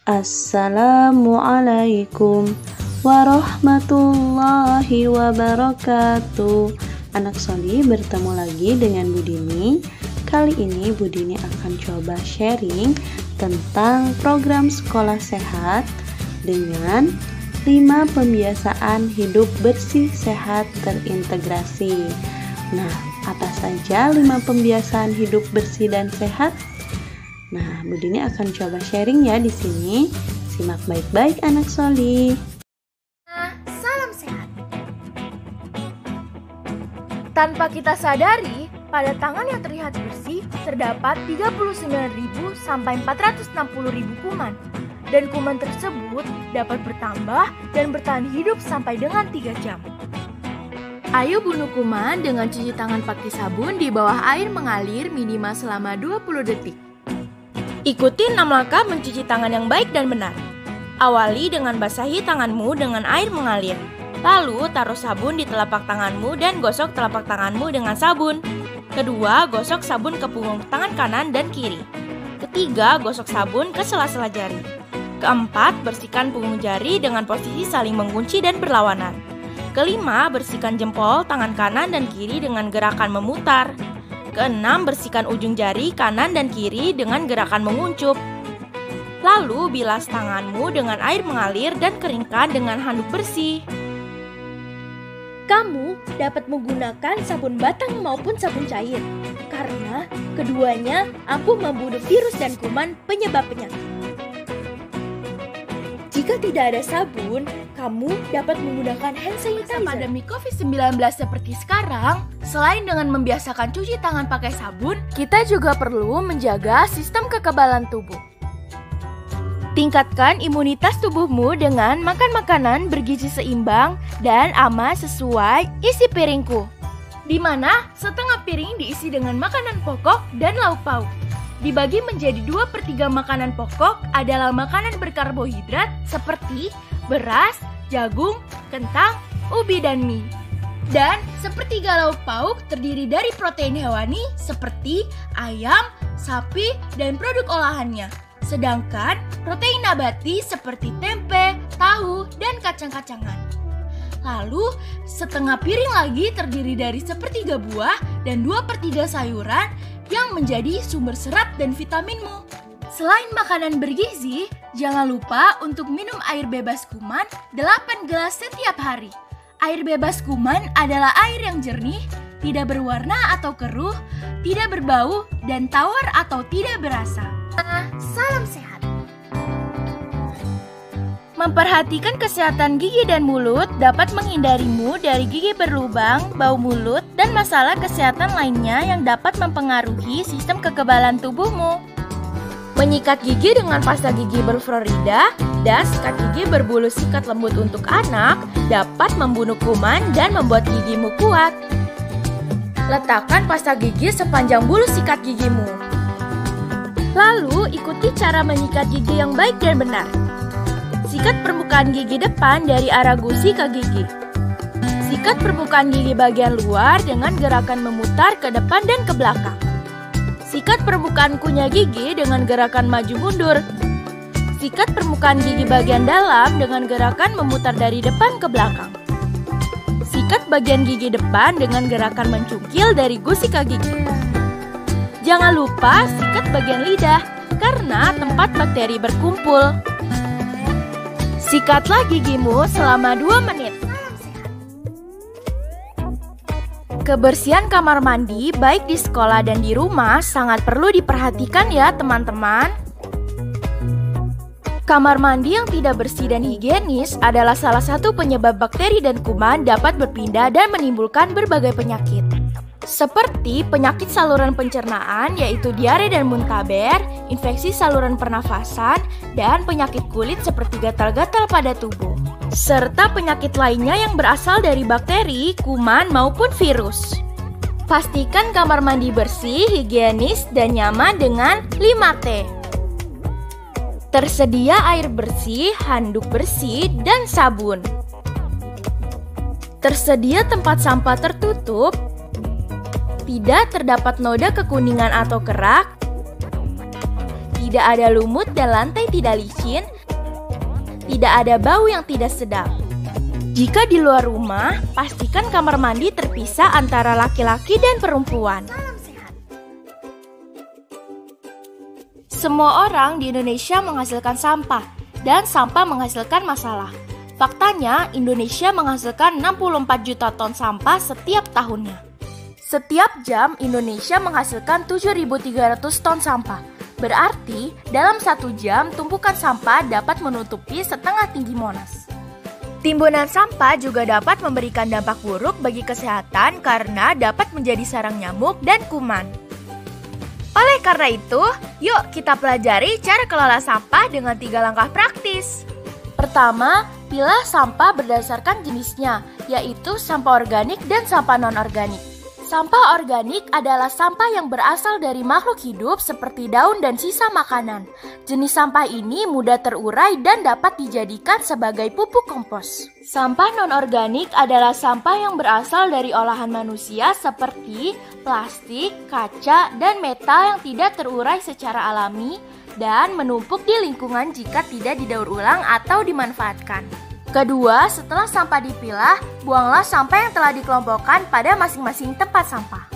Assalamualaikum warahmatullahi wabarakatuh. Anak Soli bertemu lagi dengan Bu Dini. Kali ini Bu Dini akan coba sharing tentang program sekolah sehat dengan 5 pembiasaan hidup bersih sehat terintegrasi. Nah, apa saja 5 pembiasaan hidup bersih dan sehat? Nah, Bu Dini akan coba sharing ya di sini. Simak baik-baik anak Soli. Salam sehat. Tanpa kita sadari, pada tangan yang terlihat bersih terdapat 39.000 sampai 460.000 kuman. Dan kuman tersebut dapat bertambah dan bertahan hidup sampai dengan 3 jam. Ayo bunuh kuman dengan cuci tangan pakai sabun di bawah air mengalir minimal selama 20 detik. Ikuti 6 langkah mencuci tangan yang baik dan benar. Awali dengan basahi tanganmu dengan air mengalir. Lalu taruh sabun di telapak tanganmu dan gosok telapak tanganmu dengan sabun. Kedua, gosok sabun ke punggung tangan kanan dan kiri. Ketiga, gosok sabun ke sela-sela jari. Keempat, bersihkan punggung jari dengan posisi saling mengunci dan berlawanan. Kelima, bersihkan jempol tangan kanan dan kiri dengan gerakan memutar. Keenam, bersihkan ujung jari kanan dan kiri dengan gerakan menguncup. Lalu, bilas tanganmu dengan air mengalir dan keringkan dengan handuk bersih. Kamu dapat menggunakan sabun batang maupun sabun cair, karena keduanya ampuh membunuh virus dan kuman penyebab penyakit. Jika tidak ada sabun, kamu dapat menggunakan hand sanitizer. Pandemi COVID-19 seperti sekarang, selain dengan membiasakan cuci tangan pakai sabun, kita juga perlu menjaga sistem kekebalan tubuh. Tingkatkan imunitas tubuhmu dengan makan makanan bergizi seimbang dan aman sesuai isi piringku, di mana setengah piring diisi dengan makanan pokok dan lauk pauk. Dibagi menjadi 2/3 makanan pokok adalah makanan berkarbohidrat seperti beras, jagung, kentang, ubi, dan mie. Dan 1/3 lauk pauk terdiri dari protein hewani seperti ayam, sapi, dan produk olahannya. Sedangkan protein nabati seperti tempe, tahu, dan kacang-kacangan. Lalu, setengah piring lagi terdiri dari 1/3 buah dan 2/3 sayuran yang menjadi sumber serat dan vitaminmu. Selain makanan bergizi, jangan lupa untuk minum air bebas kuman 8 gelas setiap hari. Air bebas kuman adalah air yang jernih, tidak berwarna atau keruh, tidak berbau, dan tawar atau tidak berasa. Salam sehat. Memperhatikan kesehatan gigi dan mulut dapat menghindarimu dari gigi berlubang, bau mulut, dan masalah kesehatan lainnya yang dapat mempengaruhi sistem kekebalan tubuhmu. Menyikat gigi dengan pasta gigi berfluorida dan sikat gigi berbulu sikat lembut untuk anak dapat membunuh kuman dan membuat gigimu kuat. Letakkan pasta gigi sepanjang bulu sikat gigimu. Lalu ikuti cara menyikat gigi yang baik dan benar. Sikat permukaan gigi depan dari arah gusi ke gigi. Sikat permukaan gigi bagian luar dengan gerakan memutar ke depan dan ke belakang. Sikat permukaan kunyah gigi dengan gerakan maju mundur. Sikat permukaan gigi bagian dalam dengan gerakan memutar dari depan ke belakang. Sikat bagian gigi depan dengan gerakan mencungkil dari gusi ke gigi. Jangan lupa sikat bagian lidah, karena tempat bakteri berkumpul. Sikatlah gigimu selama 2 menit. Kebersihan kamar mandi baik di sekolah dan di rumah sangat perlu diperhatikan ya teman-teman. Kamar mandi yang tidak bersih dan higienis adalah salah satu penyebab bakteri dan kuman dapat berpindah dan menimbulkan berbagai penyakit. Seperti penyakit saluran pencernaan yaitu diare dan muntaber, infeksi saluran pernafasan, dan penyakit kulit seperti gatal-gatal pada tubuh. Serta penyakit lainnya yang berasal dari bakteri, kuman, maupun virus. Pastikan kamar mandi bersih, higienis, dan nyaman dengan 5T. Tersedia air bersih, handuk bersih, dan sabun. Tersedia tempat sampah tertutup. Tidak terdapat noda kekuningan atau kerak. Tidak ada lumut dan lantai tidak licin. Tidak ada bau yang tidak sedap. Jika di luar rumah, pastikan kamar mandi terpisah antara laki-laki dan perempuan. Semua orang di Indonesia menghasilkan sampah, dan sampah menghasilkan masalah. Faktanya, Indonesia menghasilkan 64 juta ton sampah setiap tahunnya. Setiap jam, Indonesia menghasilkan 7.300 ton sampah. Berarti, dalam 1 jam, tumpukan sampah dapat menutupi setengah tinggi Monas. Timbunan sampah juga dapat memberikan dampak buruk bagi kesehatan karena dapat menjadi sarang nyamuk dan kuman. Oleh karena itu, yuk kita pelajari cara kelola sampah dengan 3 langkah praktis. Pertama, pilah sampah berdasarkan jenisnya, yaitu sampah organik dan sampah non-organik. Sampah organik adalah sampah yang berasal dari makhluk hidup seperti daun dan sisa makanan. Jenis sampah ini mudah terurai dan dapat dijadikan sebagai pupuk kompos. Sampah non-organik adalah sampah yang berasal dari olahan manusia seperti plastik, kaca, dan metal yang tidak terurai secara alami dan menumpuk di lingkungan jika tidak didaur ulang atau dimanfaatkan. Kedua, setelah sampah dipilah, buanglah sampah yang telah dikelompokkan pada masing-masing tempat sampah.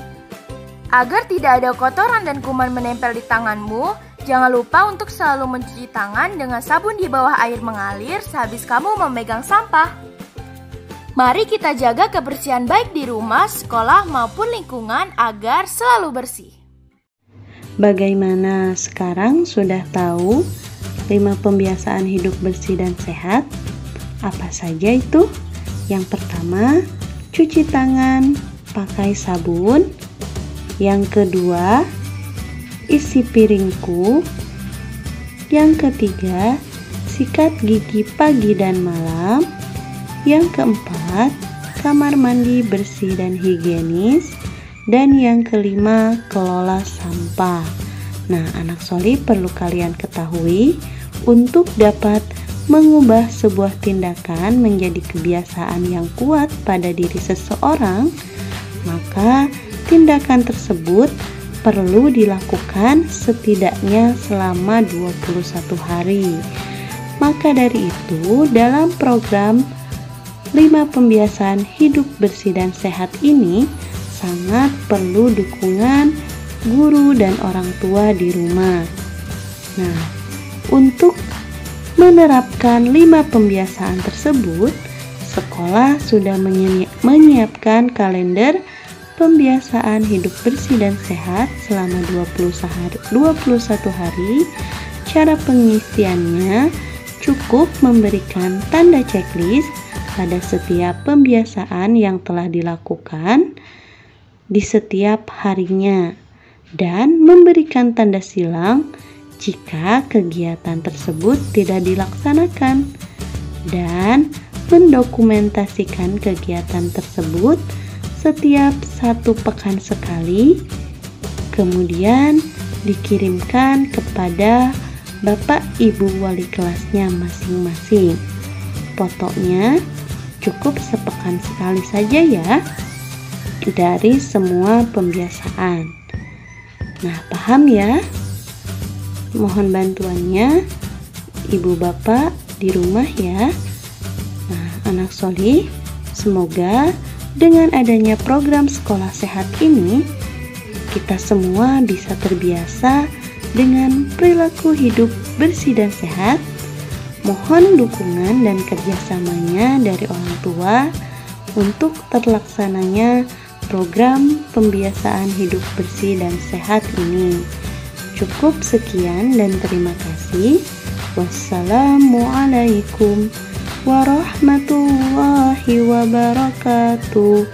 Agar tidak ada kotoran dan kuman menempel di tanganmu, jangan lupa untuk selalu mencuci tangan dengan sabun di bawah air mengalir sehabis kamu memegang sampah. Mari kita jaga kebersihan baik di rumah, sekolah, maupun lingkungan agar selalu bersih. Bagaimana sekarang sudah tahu 5 pembiasaan hidup bersih dan sehat? Apa saja itu? Yang pertama, cuci tangan pakai sabun. Yang kedua, isi piringku. Yang ketiga, sikat gigi pagi dan malam. Yang keempat, kamar mandi bersih dan higienis. Dan yang kelima, kelola sampah. Nah, anak soli perlu kalian ketahui untuk dapat mengubah sebuah tindakan menjadi kebiasaan yang kuat pada diri seseorang, maka tindakan tersebut perlu dilakukan setidaknya selama 21 hari. Maka dari itu, dalam program 5 pembiasaan hidup bersih dan sehat ini sangat perlu dukungan guru dan orang tua di rumah. Nah, untuk menerapkan 5 pembiasaan tersebut, sekolah sudah menyiapkan kalender pembiasaan hidup bersih dan sehat selama 21 hari. Cara pengisiannya cukup memberikan tanda checklist pada setiap pembiasaan yang telah dilakukan di setiap harinya dan memberikan tanda silang jika kegiatan tersebut tidak dilaksanakan, dan mendokumentasikan kegiatan tersebut setiap 1 pekan sekali, kemudian dikirimkan kepada Bapak Ibu wali kelasnya masing-masing. Fotonya cukup sepekan sekali saja ya, dari semua pembiasaan. Nah, paham ya? Mohon bantuannya ibu bapak di rumah ya. Nah, anak soli, semoga dengan adanya program sekolah sehat ini, kita semua bisa terbiasa dengan perilaku hidup bersih dan sehat. Mohon dukungan dan kerjasamanya dari orang tua untuk terlaksananya program pembiasaan hidup bersih dan sehat ini. Cukup sekian dan terima kasih. Wassalamualaikum warahmatullahi wabarakatuh.